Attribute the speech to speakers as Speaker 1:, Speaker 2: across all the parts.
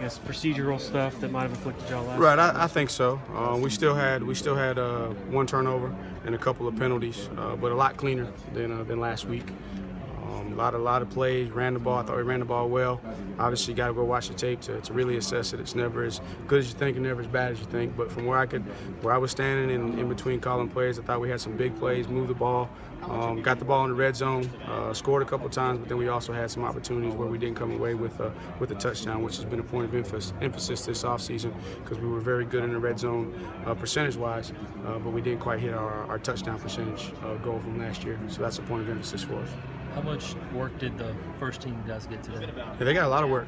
Speaker 1: guess, procedural stuff that might have afflicted y'all last?
Speaker 2: Right, I think so. We still had one turnover and a couple of penalties, but a lot cleaner than last week. A lot of plays, ran the ball. I thought we ran the ball well. Obviously, you got to go watch the tape to really assess it. It's never as good as you think and never as bad as you think. But from where I was standing in between calling plays, I thought we had some big plays, moved the ball, got the ball in the red zone, scored a couple times. But then we also had some opportunities where we didn't come away with a touchdown, which has been a point of emphasis this offseason because we were very good in the red zone percentage-wise, but we didn't quite hit our touchdown percentage goal from last year. So that's a point of emphasis for us.
Speaker 1: How much work did the first team guys get today?
Speaker 2: Yeah, they got a lot of work.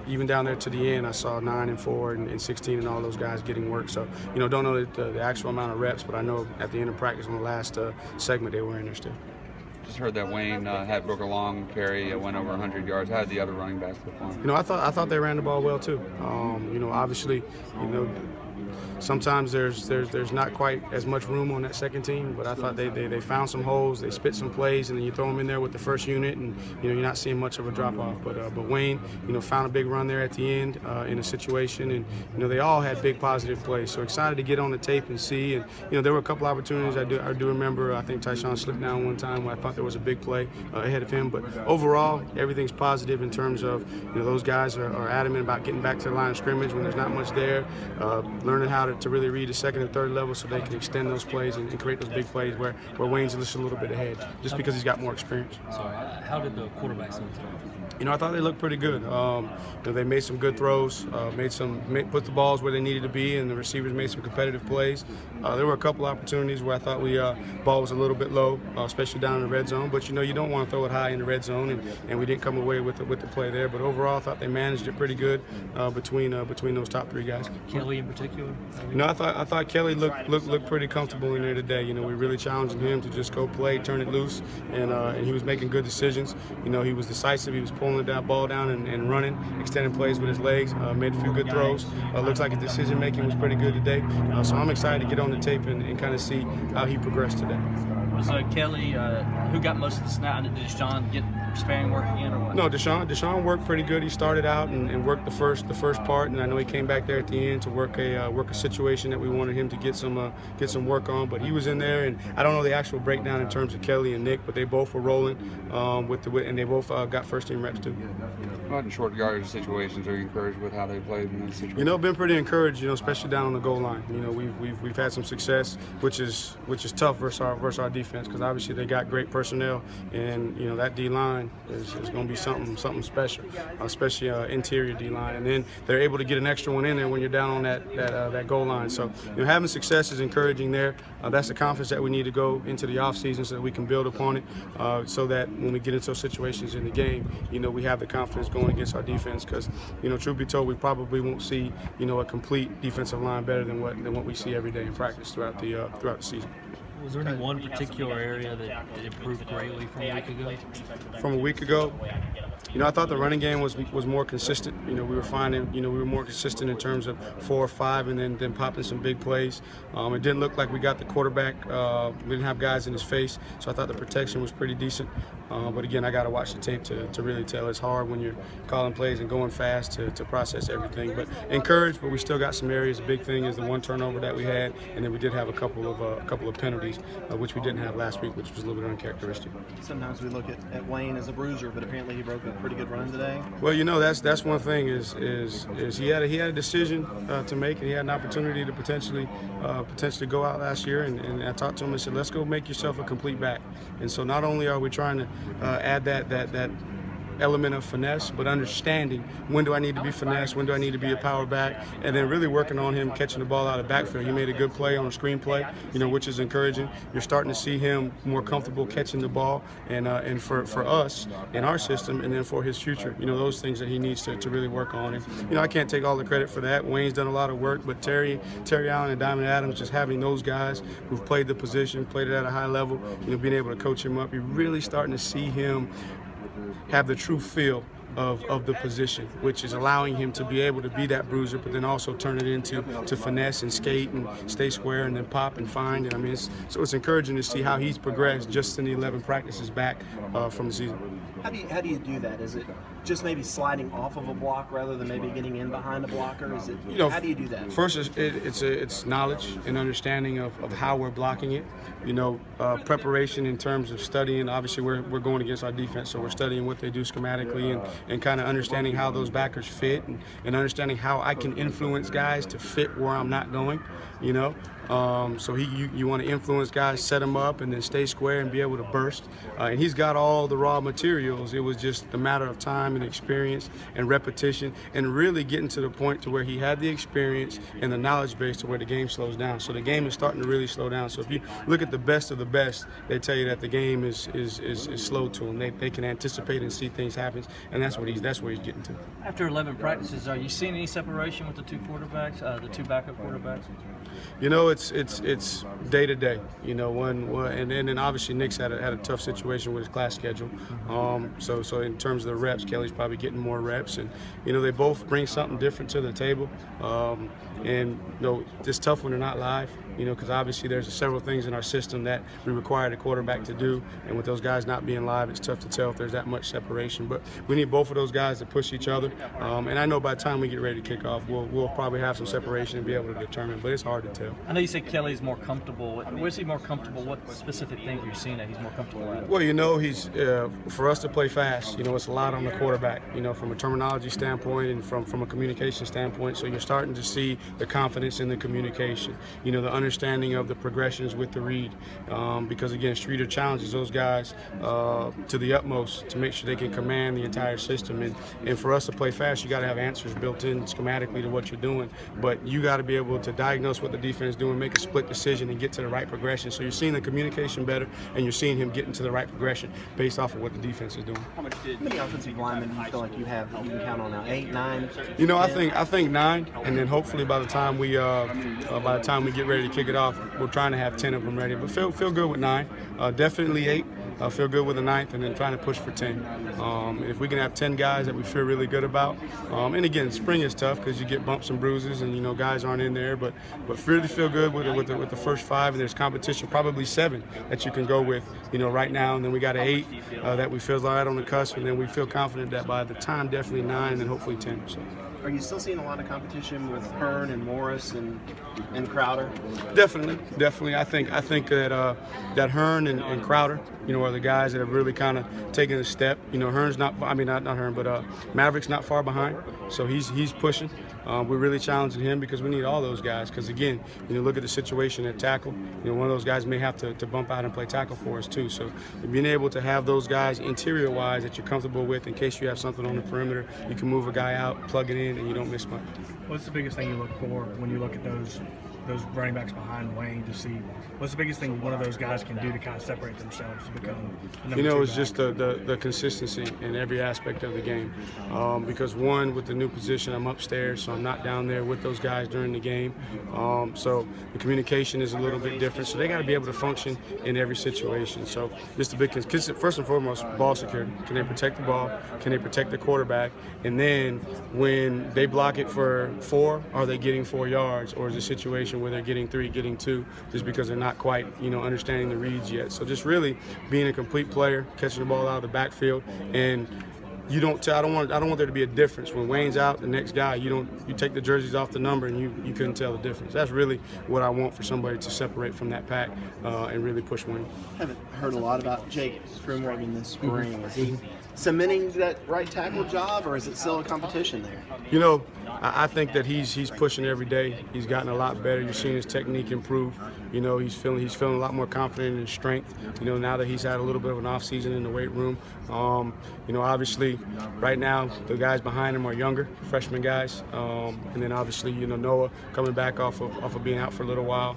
Speaker 2: Even down there to the end, I saw 9 and 4 and 16 and all those guys getting work. So, don't know the actual amount of reps, but I know at the end of practice on the last segment they were in there still.
Speaker 3: Just heard that Wayne had broke a long carry, went over 100 yards. How did the other running backs perform?
Speaker 2: I thought they ran the ball well too. Obviously, sometimes there's not quite as much room on that second team, but I thought they found some holes, they spit some plays, and then you throw them in there with the first unit, and you're not seeing much of a drop off. But Wayne, found a big run there at the end in a situation, and they all had big positive plays. So excited to get on the tape and see. And there were a couple opportunities. I do remember. I think Tyshawn slipped down one time where I thought there was a big play ahead of him. But overall, everything's positive in terms of those guys are adamant about getting back to the line of scrimmage when there's not much there, learning how to really read the second and third level so they can extend those plays and create those big plays where Wayne's just a little bit ahead just because he's got more experience.
Speaker 1: So how did the quarterbacks look today?
Speaker 2: I thought they looked pretty good. They made some good throws, put the balls where they needed to be, and the receivers made some competitive plays. There were a couple opportunities where I thought ball was a little bit low, especially down in the red zone. But you don't want to throw it high in the red zone, and we didn't come away with the play there. But overall, I thought they managed it pretty good between those top three guys.
Speaker 1: Kelly in particular.
Speaker 2: I thought Kelly looked pretty comfortable in there today. We really challenged him to just go play, turn it loose, and he was making good decisions. He was decisive. He was pulling that ball down and running, extending plays with his legs, made a few good throws. Looks like his decision making was pretty good today. So I'm excited to get on the tape and kind of see how he progressed today.
Speaker 4: Was Kelly who got most of the snap? Did Deshaun get sparing work again or what?
Speaker 2: No, Deshaun worked pretty good. He started out and worked the first part, and I know he came back there at the end to work a situation that we wanted him to get some work on. But he was in there, and I don't know the actual breakdown in terms of Kelly and Nick, but they both were rolling and they both got first team reps too.
Speaker 3: About in short yardage situations, are you encouraged with how they played in this situation?
Speaker 2: Been pretty encouraged. Especially down on the goal line. We've had some success, which is tough versus our defense because obviously they got great personnel, and that D line is going to be something special, especially interior D line. And then they're able to get an extra one in there when you're down on that goal line. So having success is encouraging there. That's the confidence that we need to go into the offseason so that we can build upon it, so that when we get into those situations in the game, we have the confidence going against our defense. Because truth be told, we probably won't see a complete defensive line better than what we see every day in practice throughout the season.
Speaker 1: Was there any one particular area that improved greatly from a week ago?
Speaker 2: From a week ago, I thought the running game was more consistent. We were finding, we were more consistent in terms of 4 or 5 and then popping some big plays. It didn't look like we got the quarterback. We didn't have guys in his face, so I thought the protection was pretty decent. But again, I got to watch the tape to really tell. It's hard when you're calling plays and going fast to process everything. But encouraged, but we still got some areas. The big thing is the one turnover that we had, and then we did have a couple of penalties, which we didn't have last week, which was a little bit uncharacteristic.
Speaker 5: Sometimes we look at Wayne as a bruiser, but apparently he broke a pretty good run today.
Speaker 2: Well, that's one thing is he had a decision to make, and he had an opportunity to potentially go out last year, and I talked to him and said, let's go make yourself a complete back. And so not only are we trying to add that element of finesse, but understanding when do I need to be finesse, when do I need to be a power back, and then really working on him catching the ball out of the backfield. He made a good play on a screen play, which is encouraging. You're starting to see him more comfortable catching the ball, and for us in our system, and then for his future, those things that he needs to really work on. And I can't take all the credit for that. Wayne's done a lot of work, but Terry Allen and Diamond Adams, just having those guys who've played the position, played it at a high level, being able to coach him up, you're really starting to see him have the true feel of the position, which is allowing him to be able to be that bruiser, but then also turn it into finesse and skate and stay square and then pop and find. And it's encouraging to see how he's progressed just in the 11 practices back from the season.
Speaker 5: How do you do that? Is it just maybe sliding off of a block rather than maybe getting in behind a blocker? Is it? How do you do that?
Speaker 2: First, it's knowledge and understanding of how we're blocking it. Preparation in terms of studying. Obviously, we're going against our defense, so we're studying what they do schematically and kind of understanding how those backers fit and understanding how I can influence guys to fit where I'm not going. So you want to influence guys, set them up, and then stay square and be able to burst. And he's got all the raw materials. It was just a matter of time and experience and repetition and really getting to the point to where he had the experience and the knowledge base to where the game slows down. So the game is starting to really slow down. So if you look at the best of the best, they tell you that the game is slow to them. They can anticipate and see things happen, and that's where he's getting to.
Speaker 4: After 11 practices, are you seeing any separation with the two backup quarterbacks?
Speaker 2: It's day to day. And then obviously Nick's had a tough situation with his class schedule. So in terms of the reps, Kelly's probably getting more reps, and they both bring something different to the table. And it's tough when they're not live. Because obviously there's several things in our system that we require the quarterback to do, and with those guys not being live, it's tough to tell if there's that much separation. But we need both of those guys to push each other, and I know by the time we get ready to kick off, we'll probably have some separation and be able to determine, but it's hard to tell.
Speaker 4: I know you said Kelly's more comfortable. Where's he more comfortable? What specific things are you seeing that he's more comfortable at?
Speaker 2: Well, he's for us to play fast, it's a lot on the quarterback, from a terminology standpoint and from a communication standpoint. So you're starting to see the confidence in the communication, the understanding of the progressions with the read, because again, Streeter challenges those guys to the utmost to make sure they can command the entire system. And for us to play fast, you got to have answers built in schematically to what you're doing, but you got to be able to diagnose what the defense is doing, make a split decision, and get to the right progression. So you're seeing the communication better, and you're seeing him getting to the right progression based off of what the defense is doing.
Speaker 5: How many offensive linemen do you feel like you have that you can count on now? 8, 9?
Speaker 2: I think 9, and then hopefully by the time we get ready to kick it off, we're trying to have 10 of them ready. But feel good with 9. Definitely 8. Feel good with the 9th, and then trying to push for 10. If we can have 10 guys that we feel really good about, and again, spring is tough because you get bumps and bruises, and guys aren't in there. But really feel good with the first 5, and there's competition, probably 7 that you can go with, right now. And then we got an 8 that we feel right on the cusp, and then we feel confident that by the time definitely 9, and then hopefully 10. So.
Speaker 5: Are you still seeing a lot of competition with Hearn and Morris and Crowder?
Speaker 2: Definitely. I think that Hearn and Crowder, are the guys that have really kind of taken a step. Hearn's not Hearn, but Maverick's not far behind, so he's pushing. We're really challenging him because we need all those guys. Because again, look at the situation at tackle. One of those guys may have to bump out and play tackle for us too. So being able to have those guys interior-wise that you're comfortable with, in case you have something on the perimeter, you can move a guy out, plug it in, and you don't miss much.
Speaker 6: What's the biggest thing you look for when you look at those running backs behind Wayne to see what's the biggest thing one of those guys can do to kind of separate themselves to become number 2
Speaker 2: it's
Speaker 6: back?
Speaker 2: just the consistency in every aspect of the game. Because one, with the new position, I'm upstairs, so I'm not down there with those guys during the game. So the communication is a little bit different. So they got to be able to function in every situation. So just a big first and foremost, ball security. Can they protect the ball? Can they protect the quarterback? And then when they block it for 4, are they getting 4 yards, or is it a situation where they're getting 3, getting 2, just because they're not quite, understanding the reads yet. So just really being a complete player, catching the ball out of the backfield, and I don't want there to be a difference. When Wayne's out, the next guy, you take the jerseys off the number and you couldn't tell the difference. That's really what I want for somebody to separate from that pack and really push Wayne.
Speaker 5: I haven't heard a lot about Jake Fruimorgan this spring. Is he cementing that right tackle job, or is it still a competition there?
Speaker 2: I think that he's pushing every day. He's gotten a lot better. You're seeing his technique improve. He's feeling a lot more confident in his strength. Now that he's had a little bit of an off season in the weight room. Obviously, right now the guys behind him are younger, freshman guys, and then obviously Noah coming back off of being out for a little while.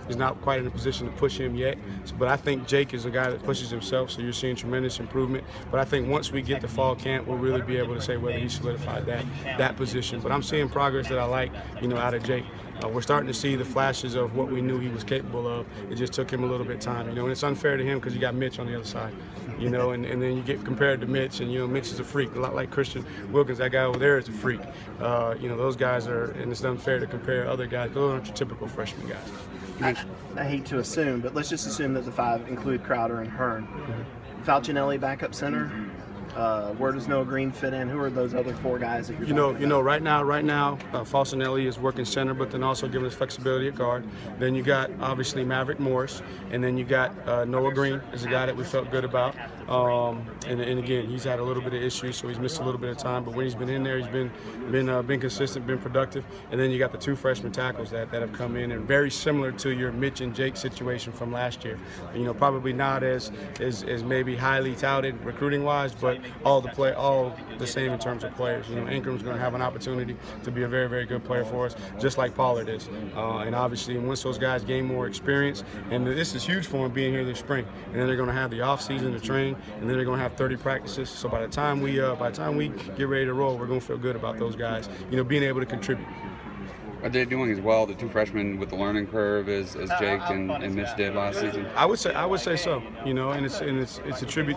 Speaker 2: He's not quite in a position to push him yet, but I think Jake is a guy that pushes himself. So you're seeing tremendous improvement. But I think once we get to fall camp, we'll really be able to say whether he solidified that position. But I'm seeing progress that I like, out of Jake. We're starting to see the flashes of what we knew he was capable of. It just took him a little bit of time, and it's unfair to him because you got Mitch on the other side, and then you get compared to Mitch, and Mitch is a freak, a lot like Christian Wilkins. That guy over there is a freak. Those guys are, and it's unfair to compare other guys. Those aren't your typical freshman guys.
Speaker 5: I hate to assume, but let's just assume that the 5 include Crowder and Hearn. Falcinelli backup center. Where does Noah Green fit in? Who are those other 4 guys that you're talking
Speaker 2: You know,
Speaker 5: about?
Speaker 2: right now, Fawcett Elliott is working center, but then also giving us flexibility at guard. Then you got obviously Maverick Morris, and then you got Noah Green is a guy that we felt good about. And again, he's had a little bit of issues, so he's missed a little bit of time. But when he's been in there, he's been consistent, been productive. And then you got the 2 freshman tackles that have come in, and very similar to your Mitch and Jake situation from last year. You know, probably not as maybe highly touted recruiting wise, but all the same in terms of players. You know, Ingram's going to have an opportunity to be a very, very good player for us, just like Pollard is. And obviously, once those guys gain more experience, and this is huge for them being here this spring. And then they're going to have the off season to train, and then they're going to have 30 practices. So by the time we get ready to roll, we're going to feel good about those guys, you know, being able to contribute.
Speaker 3: Are they doing as well, the 2 freshmen, with the learning curve as Jake and Mitch did last season?
Speaker 2: I would say so. You know, and it's a tribute